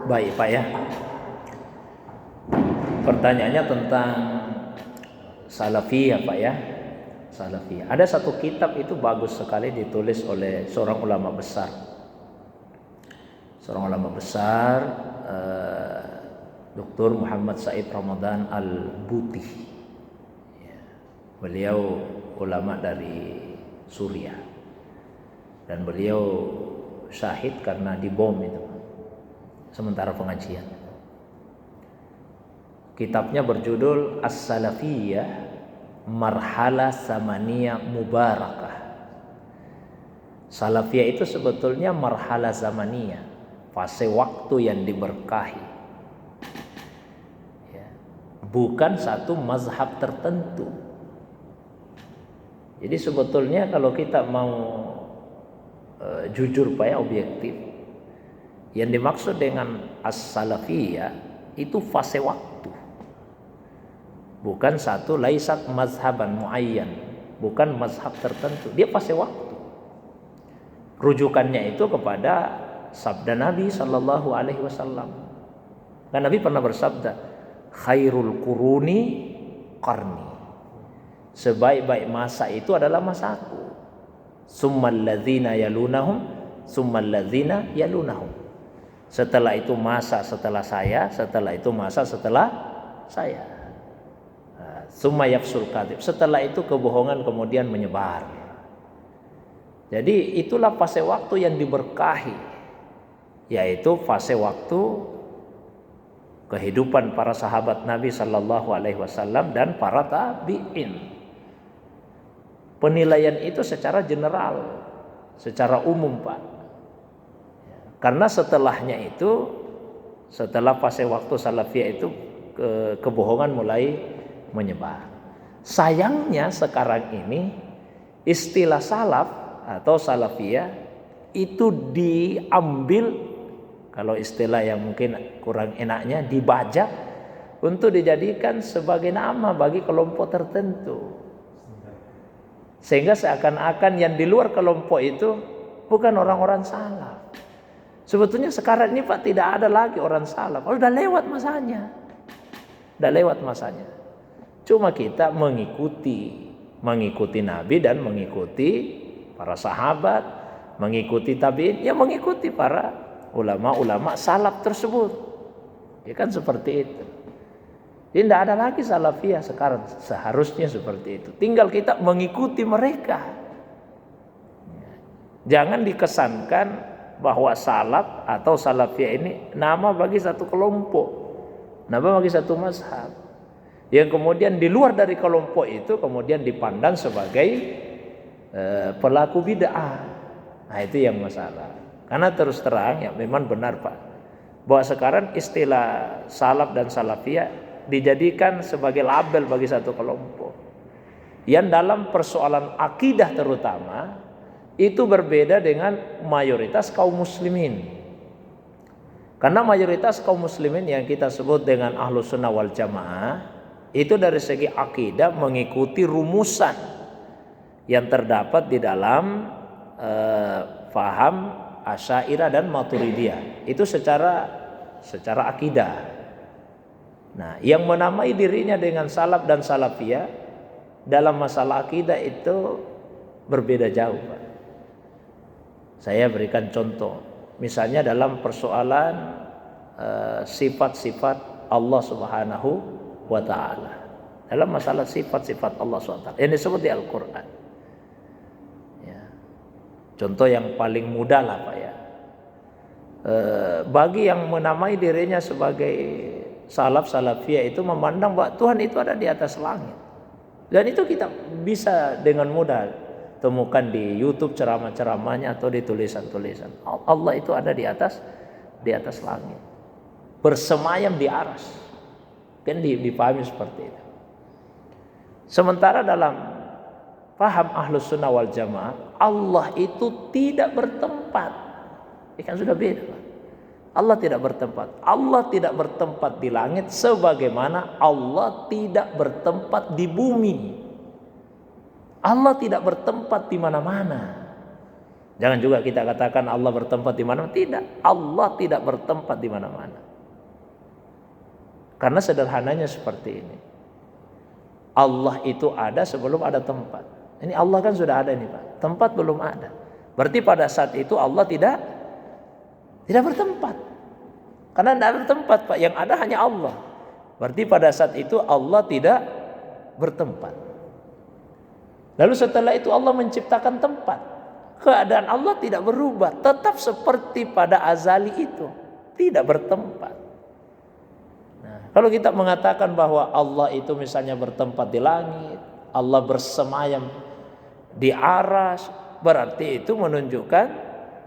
Baik Pak ya, pertanyaannya tentang salafiyah Pak ya. Salafiyah. Ada satu kitab itu bagus sekali ditulis oleh seorang ulama besar. Seorang ulama besar, Dr. Muhammad Said Ramadan Al-Buti. Beliau ulama dari Suriah. Dan beliau syahid karena dibom itu sementara pengajian. Kitabnya berjudul As-Salafiyah Marhala Zamaniyah Mubarakah. Salafiyah itu sebetulnya marhala zamaniyah, fase waktu yang diberkahi ya, bukan satu mazhab tertentu. Jadi sebetulnya kalau kita mau jujur Pak ya, objektif, yang dimaksud dengan as-salafiyah itu fase waktu, bukan satu laisat mazhaban muayyan, bukan mazhab tertentu, dia fase waktu. Rujukannya itu kepada sabda Nabi Sallallahu Alaihi Wasallam. Dan Nabi pernah bersabda, khairul quruni qarni, sebaik-baik masa itu adalah masaku. Summal ladzina yalunahum, summal ladzina yalunahum. Setelah itu masa setelah saya, setelah itu masa setelah saya. Summa yafsul kadhib. Setelah itu kebohongan kemudian menyebar. Jadi itulah fase waktu yang diberkahi, yaitu fase waktu kehidupan para sahabat Nabi Sallallahu Alaihi Wasallam dan para tabi'in. Penilaian itu secara general, secara umum Pak. Karena setelahnya itu, setelah fase waktu salafiyah itu kebohongan mulai menyebar. Sayangnya sekarang ini istilah salaf atau salafiyah itu diambil, kalau istilah yang mungkin kurang enaknya, dibajak untuk dijadikan sebagai nama bagi kelompok tertentu. Sehingga seakan-akan yang di luar kelompok itu bukan orang-orang salaf. Sebetulnya sekarang ini Pak tidak ada lagi orang salaf. Udah lewat masanya. Udah lewat masanya. Cuma kita mengikuti Nabi dan mengikuti para sahabat, mengikuti tabi'in, ya mengikuti para ulama-ulama salaf tersebut. Ya kan seperti itu. Jadi tidak ada lagi salafiyah sekarang, seharusnya seperti itu. Tinggal kita mengikuti mereka. Jangan dikesankan bahwa salaf atau salafiyah ini nama bagi satu kelompok, nama bagi satu mazhab, yang kemudian di luar dari kelompok itu kemudian dipandang sebagai pelaku bid'ah. Nah itu yang masalah. Karena terus terang ya memang benar Pak, bahwa sekarang istilah salaf dan salafiyah dijadikan sebagai label bagi satu kelompok yang dalam persoalan akidah terutama itu berbeda dengan mayoritas kaum muslimin. Karena mayoritas kaum muslimin yang kita sebut dengan ahlus sunnah wal jamaah itu dari segi akidah mengikuti rumusan yang terdapat di dalam faham Asy'ariyah dan Maturidiyah. Itu secara akidah. Nah, yang menamai dirinya dengan salaf dan salafiyah dalam masalah akidah itu berbeda jauh Pak. Saya berikan contoh, misalnya dalam persoalan sifat-sifat Allah Subhanahu wa Ta'ala. Dalam masalah sifat-sifat Allah SWT yang disebut di Al-Quran ya. Contoh yang paling mudah lah Pak ya, bagi yang menamai dirinya sebagai salaf salafiyah itu memandang bahwa Tuhan itu ada di atas langit. Dan itu kita bisa dengan mudah temukan di YouTube ceramah-ceramahnya atau di tulisan-tulisan. Allah itu ada di atas langit, bersemayam di arsy. Kan dipahami seperti itu. Sementara dalam paham Ahlus Sunnah wal Jamaah, Allah itu tidak bertempat. Ini kan sudah beda Pak. Allah tidak bertempat. Allah tidak bertempat di langit sebagaimana Allah tidak bertempat di bumi. Allah tidak bertempat di mana-mana. Jangan juga kita katakan Allah bertempat di mana-mana. Tidak, Allah tidak bertempat di mana-mana. Karena sederhananya seperti ini. Allah itu ada sebelum ada tempat. Ini Allah kan sudah ada ini Pak. Tempat belum ada. Berarti pada saat itu Allah tidak bertempat. Karena tidak bertempat Pak. Yang ada hanya Allah. Berarti pada saat itu Allah tidak bertempat. Lalu setelah itu Allah menciptakan tempat. Keadaan Allah tidak berubah. Tetap seperti pada azali itu. Tidak bertempat. Kalau kita mengatakan bahwa Allah itu misalnya bertempat di langit, Allah bersemayam di aras, berarti itu menunjukkan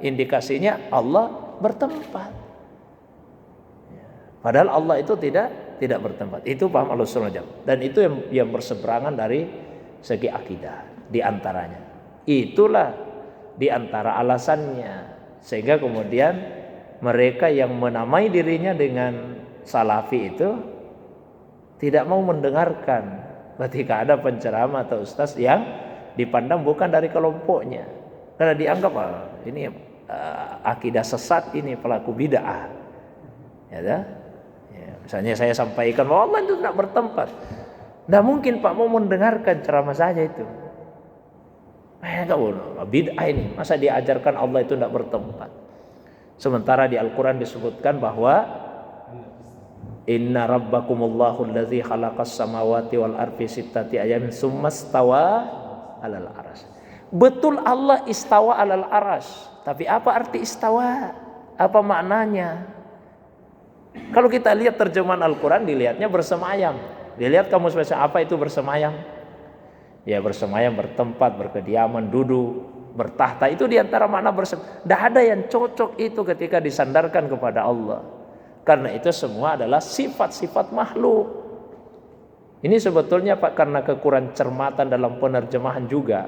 indikasinya Allah bertempat. Padahal Allah itu tidak bertempat. Itu paham Ahlussunnah wal Jamaah. Dan itu yang berseberangan dari segi akidah di antaranya. Itulah di antara alasannya sehingga kemudian mereka yang menamai dirinya dengan Salafi itu tidak mau mendengarkan ketika ada penceramah atau ustaz yang dipandang bukan dari kelompoknya, karena dianggap ini akidah sesat, ini pelaku bid'ah. Ya, misalnya saya sampaikan bahwa Allah itu tidak bertempat, tidak mungkin Pak mau mendengarkan ceramah saja itu. Bid'ah ini, masa diajarkan Allah itu tidak bertempat? Sementara di Al-Quran disebutkan bahwa Inna rabbakumullahu allazi khalaqas samawati wal ardi sittati ayamin tsumma stawa 'alal arsy. Betul Allah istawa 'alal arsy, tapi apa arti istawa? Apa maknanya? Kalau kita lihat terjemahan Al-Qur'an dilihatnya bersemayam. Dilihat kamus bahasa apa itu bersemayam? Ya bersemayam, bertempat, berkediaman, duduk, bertahta, itu diantara makna bersemayam. Tidak ada yang cocok itu ketika disandarkan kepada Allah. Karena itu semua adalah sifat-sifat makhluk. Ini sebetulnya Pak karena kekurangan cermatan dalam penerjemahan juga.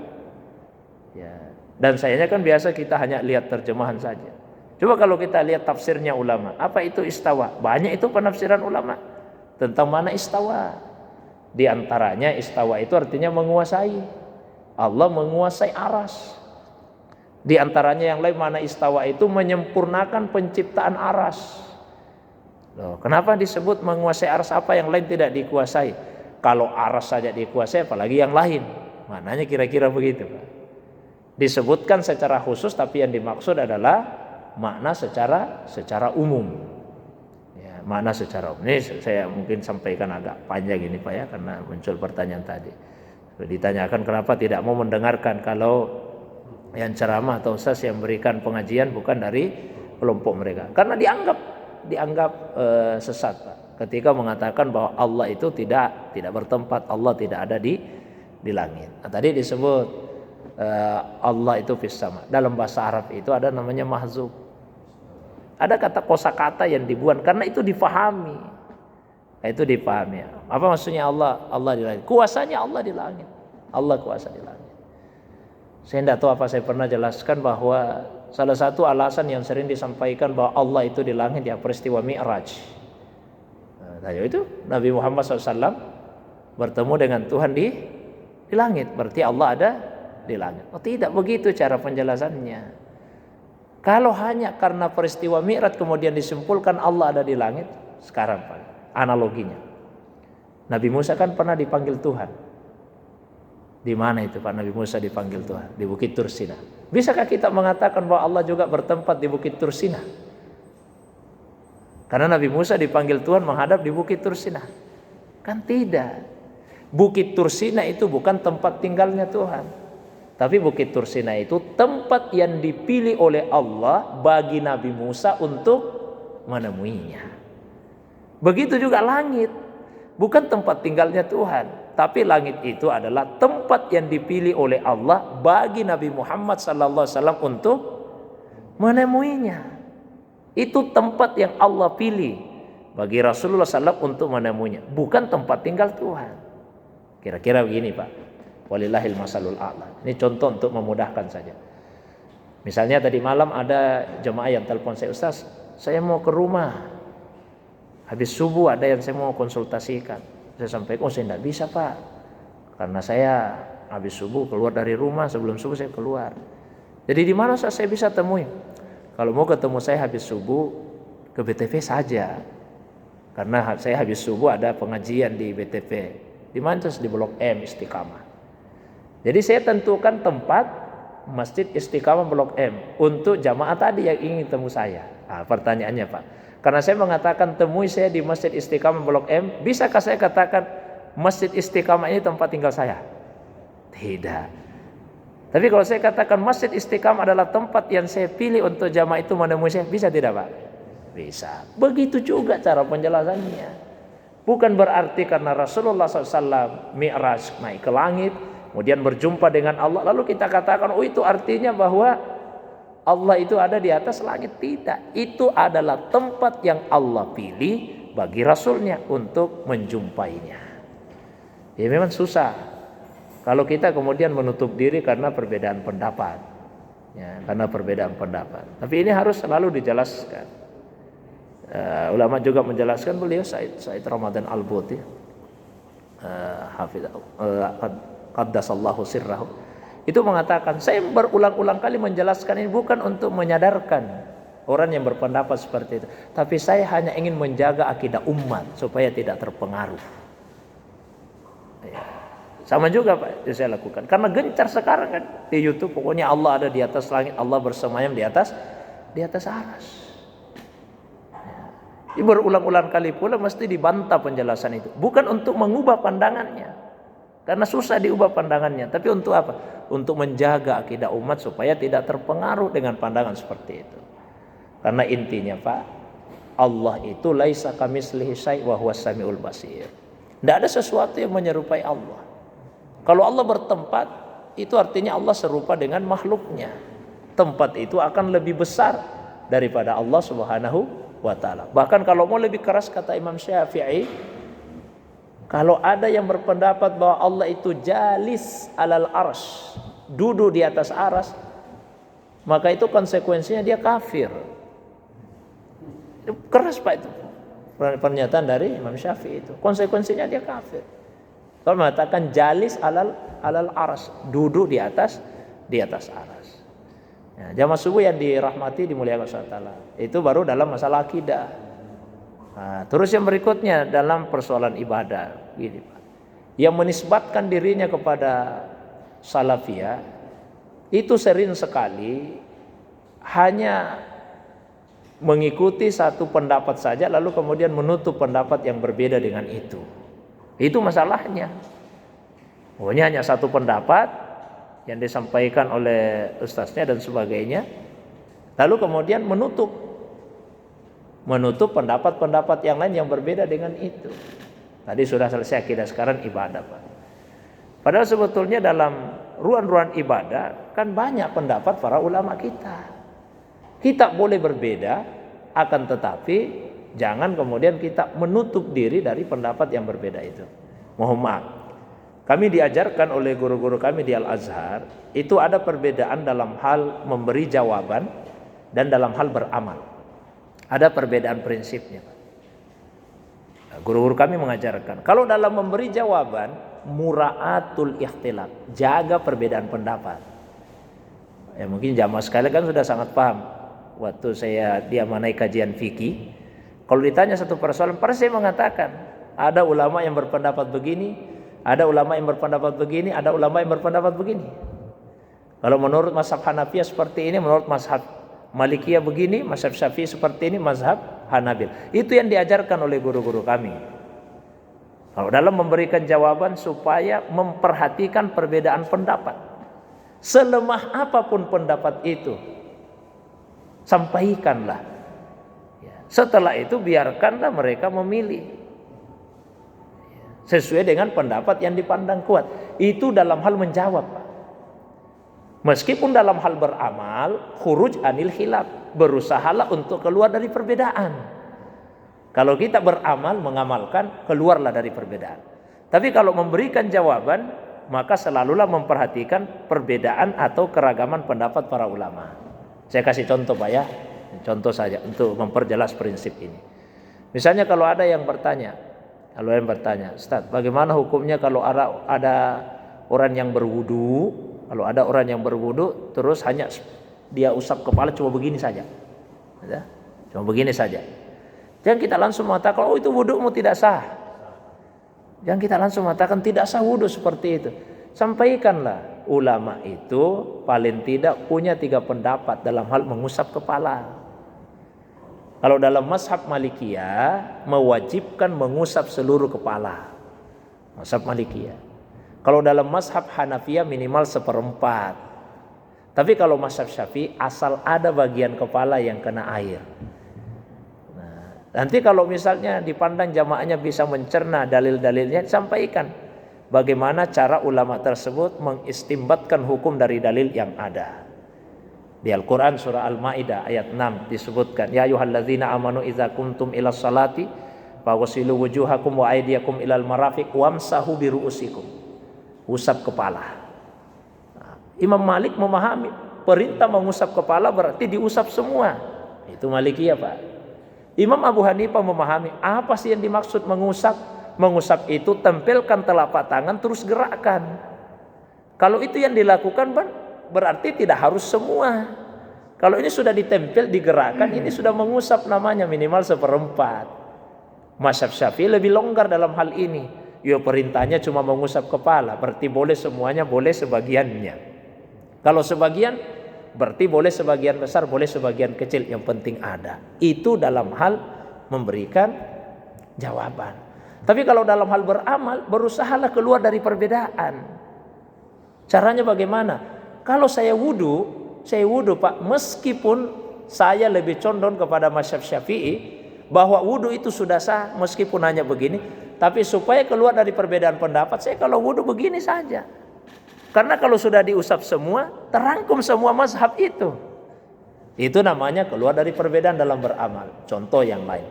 Ya. Dan sayangnya kan biasa kita hanya lihat terjemahan saja. Coba kalau kita lihat tafsirnya ulama, apa itu istawa? Banyak itu penafsiran ulama tentang mana istawa. Di antaranya istawa itu artinya menguasai. Allah menguasai aras. Di antaranya yang lain mana istawa itu menyempurnakan penciptaan aras. Loh, kenapa disebut menguasai aras, apa yang lain tidak dikuasai? Kalau aras saja dikuasai apalagi yang lain. Maknanya kira-kira begitu Pak. Disebutkan secara khusus tapi yang dimaksud adalah makna secara umum. Ya, makna secara umum. Ini saya mungkin sampaikan agak panjang ini Pak ya, karena muncul pertanyaan tadi. Ditanyakan kenapa tidak mau mendengarkan kalau yang ceramah atau ustaz yang berikan pengajian bukan dari kelompok mereka. Karena dianggap sesat Pak, ketika mengatakan bahwa Allah itu tidak bertempat, Allah tidak ada di langit. Nah, tadi disebut Allah itu fis sama. Dalam bahasa Arab itu ada namanya mahzub. Ada kata kosakata yang dibuang karena itu difahami. Itu dipahami. Apa maksudnya Allah di langit? Kuasanya Allah di langit. Allah kuasa di langit. Saya tidak tahu apa saya pernah jelaskan bahwa salah satu alasan yang sering disampaikan bahwa Allah itu di langit ya peristiwa Mi'raj. Nah, itu Nabi Muhammad SAW bertemu dengan Tuhan di langit. Berarti Allah ada di langit. Oh tidak begitu cara penjelasannya. Kalau hanya karena peristiwa Mi'raj kemudian disimpulkan Allah ada di langit, sekarang Pak, analoginya. Nabi Musa kan pernah dipanggil Tuhan. Di mana itu Pak Nabi Musa dipanggil Tuhan? Di Bukit Tursina. Bisakah kita mengatakan bahwa Allah juga bertempat di Bukit Tursina? Karena Nabi Musa dipanggil Tuhan menghadap di Bukit Tursina. Kan tidak. Bukit Tursina itu bukan tempat tinggalnya Tuhan. Tapi Bukit Tursina itu tempat yang dipilih oleh Allah bagi Nabi Musa untuk menemuinya. Begitu juga langit. Bukan tempat tinggalnya Tuhan. Tapi langit itu adalah tempat yang dipilih oleh Allah bagi Nabi Muhammad SAW untuk menemuinya. Itu tempat yang Allah pilih bagi Rasulullah SAW untuk menemuinya. Bukan tempat tinggal Tuhan. Kira-kira begini Pak. Walillahil masalul a'la. Ini contoh untuk memudahkan saja. Misalnya tadi malam ada jemaah yang telepon saya, Ustaz, saya mau ke rumah. Habis subuh ada yang saya mau konsultasikan. Saya sampaikan, saya tidak bisa Pak, karena saya habis subuh keluar dari rumah, sebelum subuh saya keluar. Jadi di mana saya bisa temui? Kalau mau ketemu saya habis subuh ke BTV saja. Karena saya habis subuh ada pengajian di BTV. Di mana? Di Blok M Istiqamah. Jadi saya tentukan tempat Masjid Istiqamah Blok M untuk jamaah tadi yang ingin temu saya. Nah, pertanyaannya Pak, karena saya mengatakan temui saya di Masjid Istiqamah Blok M, bisakah saya katakan Masjid Istiqamah ini tempat tinggal saya? Tidak. Tapi kalau saya katakan Masjid Istiqamah adalah tempat yang saya pilih untuk jamaah itu menemui saya, bisa tidak Pak? Bisa. Begitu juga cara penjelasannya. Bukan berarti karena Rasulullah SAW Mi'raj naik ke langit, kemudian berjumpa dengan Allah, lalu kita katakan, oh itu artinya bahwa Allah itu ada di atas langit. Tidak. Itu adalah tempat yang Allah pilih bagi Rasulnya untuk menjumpainya. Ya memang susah kalau kita kemudian menutup diri karena perbedaan pendapat. Ya, karena perbedaan pendapat. Tapi ini harus selalu dijelaskan. Ulama juga menjelaskan, beliau Said Ramadan Al-Buti, qaddasallahu sirrahu, itu mengatakan, saya berulang-ulang kali menjelaskan ini bukan untuk menyadarkan orang yang berpendapat seperti itu, tapi saya hanya ingin menjaga akidah umat supaya tidak terpengaruh. Ya. Sama juga Pak yang saya lakukan, karena gencar sekarang kan di YouTube, pokoknya Allah ada di atas langit, Allah bersemayam di atas aras. Ya. Berulang-ulang kali pula mesti dibantah penjelasan itu, bukan untuk mengubah pandangannya, karena susah diubah pandangannya, tapi untuk apa? Untuk menjaga akidah umat supaya tidak terpengaruh dengan pandangan seperti itu. Karena intinya Pak, Allah itu laisa kamitslihi syai' wa huwas samiul basir. Tidak ada sesuatu yang menyerupai Allah. Kalau Allah bertempat, itu artinya Allah serupa dengan makhluknya. Tempat itu akan lebih besar daripada Allah Subhanahu wa ta'ala. Bahkan kalau mau lebih keras, kata Imam Syafi'i, kalau ada yang berpendapat bahwa Allah itu jalis alal arsy, duduk di atas aras, maka itu konsekuensinya dia kafir. Itu keras Pak itu pernyataan dari Imam Syafi'i itu. Konsekuensinya dia kafir. Kalau mengatakan jalis alal arsy, duduk di atas aras. Ya, jamaah subuh yang dirahmati dimuliakan Allah, itu baru dalam masalah akidah. Nah, terus yang berikutnya dalam persoalan ibadah, gini Pak, yang menisbatkan dirinya kepada salafiyah itu sering sekali hanya mengikuti satu pendapat saja, lalu kemudian menutup pendapat yang berbeda dengan itu. Itu masalahnya. Pokoknya hanya satu pendapat yang disampaikan oleh ustaznya dan sebagainya, lalu kemudian menutup pendapat-pendapat yang lain yang berbeda dengan itu. Tadi sudah selesai akidah, sekarang ibadah Pak. Padahal sebetulnya dalam ruang-ruang ibadah kan banyak pendapat para ulama kita. Kita boleh berbeda, akan tetapi jangan kemudian kita menutup diri dari pendapat yang berbeda itu. Mohon maaf, kami diajarkan oleh guru-guru kami di Al-Azhar, itu ada perbedaan dalam hal memberi jawaban dan dalam hal beramal. Ada perbedaan prinsipnya. Guru-guru kami mengajarkan, kalau dalam memberi jawaban, mura'atul ikhtilaf, jaga perbedaan pendapat. Ya, mungkin jamaah sekalian kan sudah sangat paham. Waktu saya diamanai kajian fikih, kalau ditanya satu persoalan, pasti saya mengatakan, ada ulama yang berpendapat begini, ada ulama yang berpendapat begini, ada ulama yang berpendapat begini. Kalau menurut mazhab Hanafiyah seperti ini, menurut mazhab Malikiyah begini, mazhab Syafi'i seperti ini, mazhab Hanabil. Itu yang diajarkan oleh guru-guru kami. Kalau dalam memberikan jawaban supaya memperhatikan perbedaan pendapat. Selemah apapun pendapat itu, sampaikanlah. Setelah itu biarkanlah mereka memilih sesuai dengan pendapat yang dipandang kuat. Itu dalam hal menjawab Pak. Meskipun dalam hal beramal, khuruj anil khilaf, berusahalah untuk keluar dari perbedaan. Kalau kita beramal, mengamalkan, keluarlah dari perbedaan. Tapi kalau memberikan jawaban, maka selalulah memperhatikan perbedaan atau keragaman pendapat para ulama. Saya kasih contoh Pak ya, contoh saja untuk memperjelas prinsip ini. Misalnya kalau ada yang bertanya, Ustaz, bagaimana hukumnya kalau ada orang yang berwudu? Kalau ada orang yang berwudu terus hanya dia usap kepala cuma begini saja. Ya, cuma begini saja. Jangan kita langsung mengatakan, oh itu wudumu tidak sah. Jangan kita langsung mengatakan tidak sah wudu seperti itu. Sampaikanlah, ulama itu paling tidak punya 3 pendapat dalam hal mengusap kepala. Kalau dalam mazhab Malikiyah mewajibkan mengusap seluruh kepala. Mazhab Malikiyah. Kalau dalam mazhab Hanafiyah minimal 1/4. Tapi kalau mazhab Syafi'i asal ada bagian kepala yang kena air. Nah, nanti kalau misalnya dipandang jamaahnya bisa mencerna dalil-dalilnya, sampaikan bagaimana cara ulama tersebut mengistimbatkan hukum dari dalil yang ada. Di Al-Quran surah Al-Ma'idah ayat 6 disebutkan, ya ayyuhalladzina amanu idza kuntum ilas salati faghsilu wujuhakum wa aydiyakum ilal marafiq wamsahu biru'usikum. Usap kepala. Nah, Imam Malik memahami perintah mengusap kepala berarti diusap semua. Itu Malikiyah, Pak. Imam Abu Hanifah memahami apa sih yang dimaksud mengusap? Mengusap itu tempelkan telapak tangan terus gerakkan. Kalau itu yang dilakukan berarti tidak harus semua. Kalau ini sudah ditempel, digerakkan, ini sudah mengusap namanya, minimal 1/4. Mazhab Syafi'i lebih longgar dalam hal ini. Ya perintahnya cuma mengusap kepala, berarti boleh semuanya, boleh sebagiannya. Kalau sebagian, berarti boleh sebagian besar, boleh sebagian kecil, yang penting ada. Itu dalam hal memberikan jawaban. Tapi kalau dalam hal beramal, berusahalah keluar dari perbedaan. Caranya bagaimana? Kalau saya wudu Pak, meskipun saya lebih condong kepada mazhab Syafi'i bahwa wudu itu sudah sah meskipun hanya begini, tapi supaya keluar dari perbedaan pendapat, saya kalau wudu begini saja. Karena kalau sudah diusap semua, terangkum semua mazhab itu. Itu namanya keluar dari perbedaan dalam beramal. Contoh yang lain.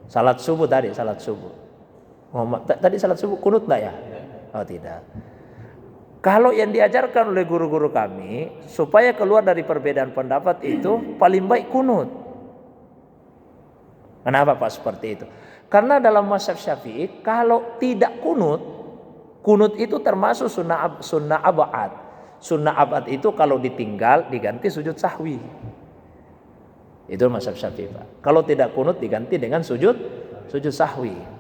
Salat subuh tadi, salat subuh. Tadi salat subuh kunut enggak ya? Oh tidak. Kalau yang diajarkan oleh guru-guru kami supaya keluar dari perbedaan pendapat itu paling baik kunut. Kenapa Pak seperti itu? Karena dalam mazhab Syafi'i kalau tidak kunut itu termasuk sunnah abad. Sunnah abad itu kalau ditinggal diganti sujud sahwi. Itu mazhab Syafi'i, Pak. Kalau tidak kunut diganti dengan sujud sahwi.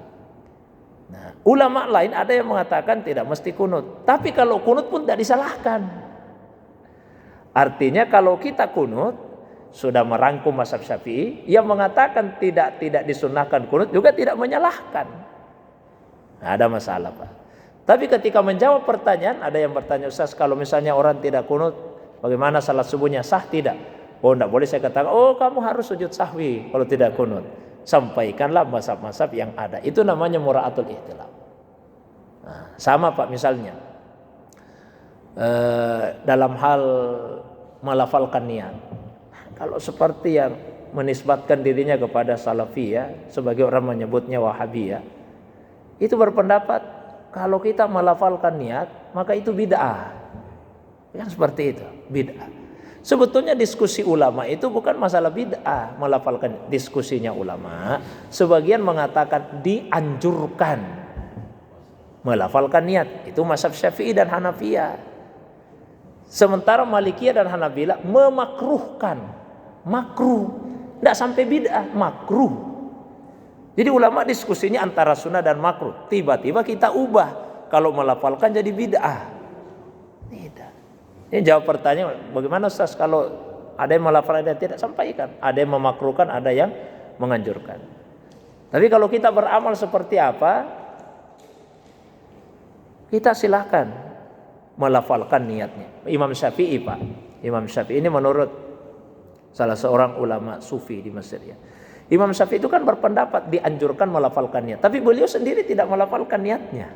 Nah, ulama lain ada yang mengatakan tidak mesti kunut. Tapi kalau kunut pun tidak disalahkan. Artinya kalau kita kunut sudah merangkum mazhab Syafi'i, yang mengatakan tidak disunnahkan kunut juga tidak menyalahkan. Nah, ada masalah, Pak. Tapi ketika menjawab pertanyaan, ada yang bertanya, Ustaz, kalau misalnya orang tidak kunut, bagaimana salat subuhnya sah tidak? Oh, tidak boleh saya katakan, oh kamu harus sujud sahwi kalau tidak kunut. Sampaikanlah mazhab-mazhab yang ada. Itu namanya mura'atul ihtilaf. Nah, sama Pak misalnya dalam hal melafalkan niat. Kalau seperti yang menisbatkan dirinya kepada Salafiyah, sebagai orang menyebutnya Wahabiyah, itu berpendapat kalau kita melafalkan niat maka itu bid'ah. Yang seperti itu, bid'ah. Sebetulnya diskusi ulama itu bukan masalah bid'ah, melafalkan. Diskusinya ulama sebagian mengatakan dianjurkan melafalkan niat. Itu mazhab Syafi'i dan Hanafiyah. Sementara Malikiyah dan Hanabilah memakruhkan. Makruh, tidak sampai bid'ah, makruh. Jadi ulama diskusinya antara sunnah dan makruh. Tiba-tiba kita ubah, kalau melafalkan jadi bid'ah. Tidak. Ini jawab pertanyaan, bagaimana Ustaz kalau ada yang melafalkan dan tidak, sampaikan. Ada yang memakruhkan, ada yang menganjurkan. Tapi kalau kita beramal seperti apa, kita silahkan melafalkan niatnya. Imam Syafi'i, Pak. Imam Syafi'i ini menurut salah seorang ulama sufi di Mesir ya. Imam Syafi'i itu kan berpendapat dianjurkan melafalkan niat, tapi beliau sendiri tidak melafalkan niatnya.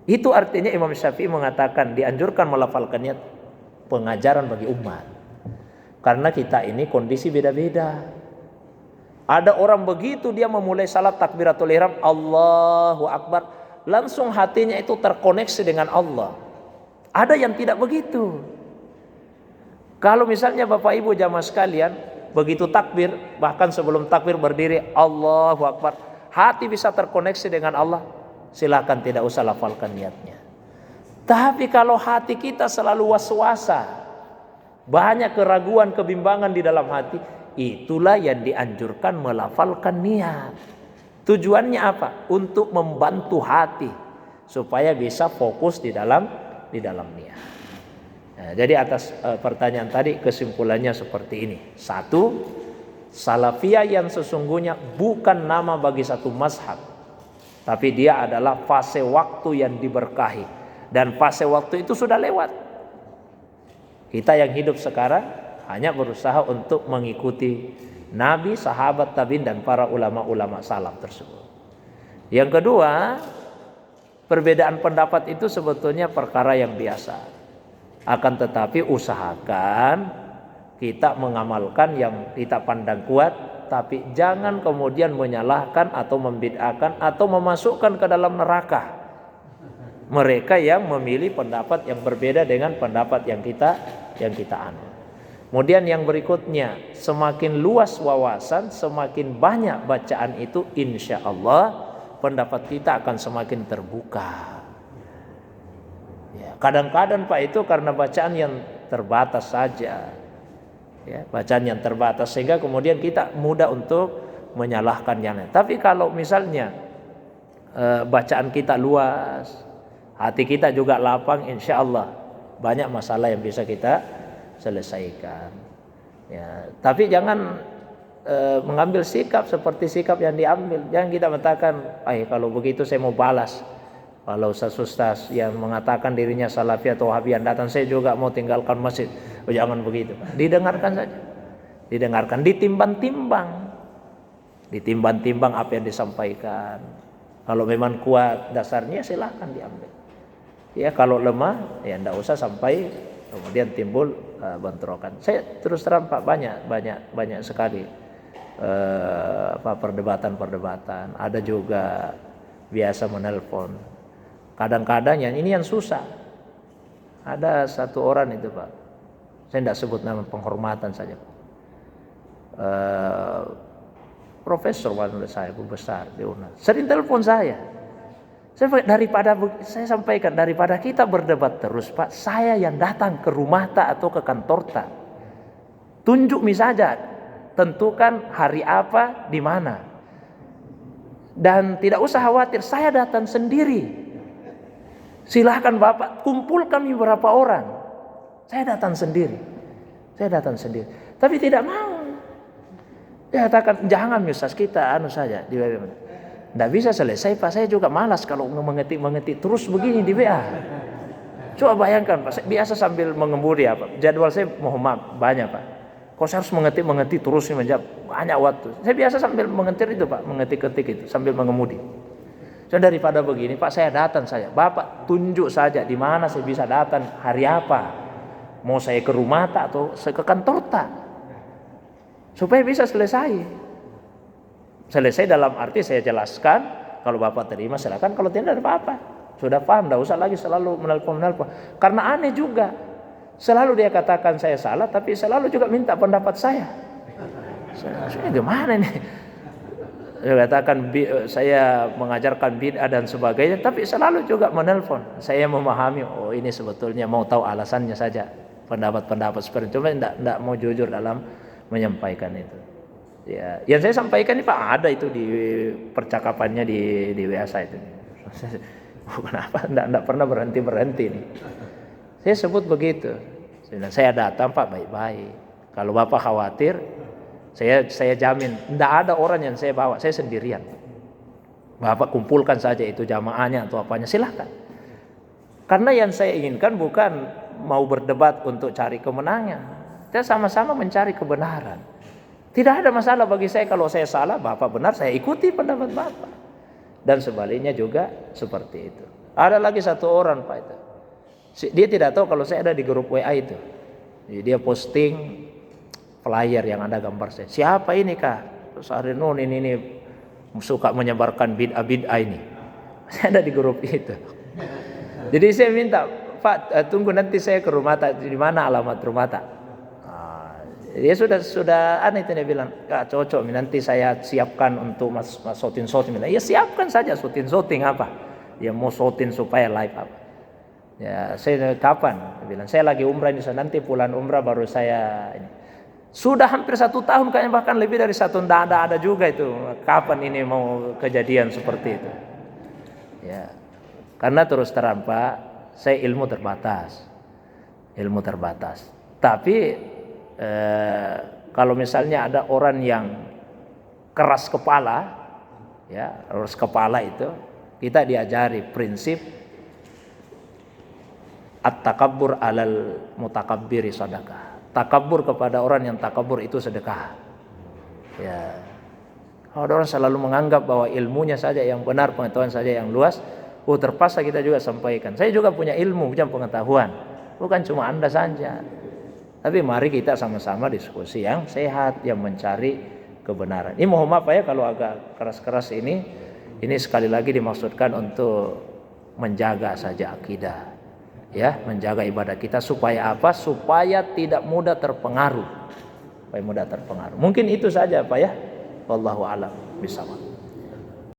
Itu artinya Imam Syafi'i mengatakan dianjurkan melafalkan niat, pengajaran bagi umat. Karena kita ini kondisi beda-beda. Ada orang begitu dia memulai salat takbiratul ihram, Allahu Akbar, langsung hatinya itu terkoneksi dengan Allah. Ada yang tidak begitu. Kalau misalnya Bapak Ibu jamaah sekalian begitu takbir, bahkan sebelum takbir berdiri Allahu Akbar, hati bisa terkoneksi dengan Allah, silakan tidak usah lafalkan niatnya. Tapi kalau hati kita selalu was-wasa, banyak keraguan, kebimbangan di dalam hati, itulah yang dianjurkan melafalkan niat. Tujuannya apa? Untuk membantu hati supaya bisa fokus di dalam niat. Nah, jadi atas pertanyaan tadi kesimpulannya seperti ini. 1, salafiyah yang sesungguhnya bukan nama bagi satu mazhab, tapi dia adalah fase waktu yang diberkahi. Dan fase waktu itu sudah lewat. Kita yang hidup sekarang hanya berusaha untuk mengikuti Nabi, sahabat, tabi'in, dan para ulama-ulama salaf tersebut. Yang kedua, perbedaan pendapat itu sebetulnya perkara yang biasa. Akan tetapi usahakan kita mengamalkan yang kita pandang kuat, tapi jangan kemudian menyalahkan atau membid'ahkan atau memasukkan ke dalam neraka mereka yang memilih pendapat yang berbeda dengan pendapat yang kita anut. Kemudian yang berikutnya, semakin luas wawasan, semakin banyak bacaan itu, insya Allah pendapat kita akan semakin terbuka. Ya, kadang-kadang Pak itu karena bacaan yang terbatas saja, ya, bacaan yang terbatas sehingga kemudian kita mudah untuk menyalahkan yang lain. Tapi kalau misalnya bacaan kita luas, hati kita juga lapang, insya Allah banyak masalah yang bisa kita selesaikan. Ya, tapi jangan mengambil sikap seperti sikap yang diambil. Jangan kita mengatakan, kalau begitu saya mau balas. Kalau ustaz yang mengatakan dirinya salafi atau wahabi yang datang, saya juga mau tinggalkan masjid. Oh, jangan begitu. Didengarkan saja. Didengarkan, ditimbang-timbang apa yang disampaikan. Kalau memang kuat dasarnya silahkan diambil. Ya, kalau lemah ya tidak usah sampai kemudian timbul bentrokan. Saya terus terang Pak banyak sekali perdebatan. Ada juga biasa menelpon. Kadang-kadang ini yang susah. Ada satu orang itu Pak. Saya tidak sebut nama, penghormatan saja Pak. Profesor menurut saya besar di UNAS. Sering telepon saya. Saya sampaikan daripada kita berdebat terus Pak, saya yang datang ke rumah tak atau ke kantor tak. Tunjuk saja, tentukan hari apa, di mana. Dan tidak usah khawatir, saya datang sendiri. Silahkan Bapak kumpulkan beberapa orang. Saya datang sendiri. Tapi tidak mau. Dia katakan jangan Ustaz, kita saja di WA. Tidak bisa selesai Pak, saya juga malas kalau mengetik terus begini di WA. Coba bayangkan Pak, saya biasa sambil mengemudi jadwal saya mohon maaf banyak Pak. Kok saya harus mengetik terus menjawab banyak waktu. Saya biasa sambil mengetik itu Pak, mengetik-ketik itu sambil mengemudi. So daripada begini Pak, saya datang saja. Bapak tunjuk saja di mana saya bisa datang, hari apa. Mau saya ke rumah tak atau saya ke kantor tak. Supaya bisa selesai dalam arti saya jelaskan, kalau Bapak terima silakan, kalau tidak ada apa-apa. Sudah paham, tidak usah lagi selalu menelpon. Karena aneh juga, selalu dia katakan saya salah, tapi selalu juga minta pendapat saya. Saya gimana nih? Dia katakan saya mengajarkan bid'ah dan sebagainya, tapi selalu juga menelpon. Saya memahami, ini sebetulnya mau tahu alasannya saja, pendapat-pendapat seperti itu, cuma tidak mau jujur dalam menyampaikan itu. Ya, yang saya sampaikan ini Pak ada itu di percakapannya di WA saya itu. Kenapa? Tidak pernah berhenti nih. Saya sebut begitu. Saya datang Pak baik-baik. Kalau Bapak khawatir, saya jamin tidak ada orang yang saya bawa, saya sendirian. Bapak kumpulkan saja itu jamaahnya atau apanya, silahkan. Karena yang saya inginkan bukan mau berdebat untuk cari kemenangan. Kita sama-sama mencari kebenaran. Tidak ada masalah bagi saya kalau saya salah, Bapak benar, saya ikuti pendapat Bapak. Dan sebaliknya juga seperti itu. Ada lagi satu orang Pak itu. Dia tidak tahu kalau saya ada di grup WA itu. Jadi dia posting flyer yang ada gambar saya. Siapa ini Kak? Terus Arinun ini suka menyebarkan bid'ah ini. Saya ada di grup itu. Jadi saya minta, Pak tunggu nanti saya ke rumah tak, di mana alamat rumah tak. Dia sudah aneh itu dia bilang, Kak cocok nanti saya siapkan untuk mas shooting. Ya siapkan saja shooting apa. Ya mau shooting supaya live apa. Ya, saya kapan? Dia bilang, saya lagi umrah ini, nanti bulan umrah baru saya ini. Sudah hampir 1 tahun kayaknya, bahkan lebih dari 1 tahun, tidak ada juga itu. Kapan ini mau kejadian seperti itu? Ya, karena terus terang Pak, saya ilmu terbatas. Tapi kalau misalnya ada orang yang keras kepala, ya, keras kepala itu kita diajari prinsip at-takabbur alal mutakabbiri sedekah. Takabur kepada orang yang takabur itu sedekah. Ya. Kalau orang selalu menganggap bahwa ilmunya saja yang benar, pengetahuan saja yang luas, terpaksa kita juga sampaikan. Saya juga punya ilmu, punya pengetahuan. Bukan cuma Anda saja. Tapi mari kita sama-sama diskusi yang sehat, yang mencari kebenaran. Ini mohon maaf ya kalau agak keras-keras ini. Ini sekali lagi dimaksudkan untuk menjaga saja akidah. Ya, menjaga ibadah kita supaya apa? Supaya tidak mudah terpengaruh. Mungkin itu saja Pak ya. Wallahu a'lam bishawab.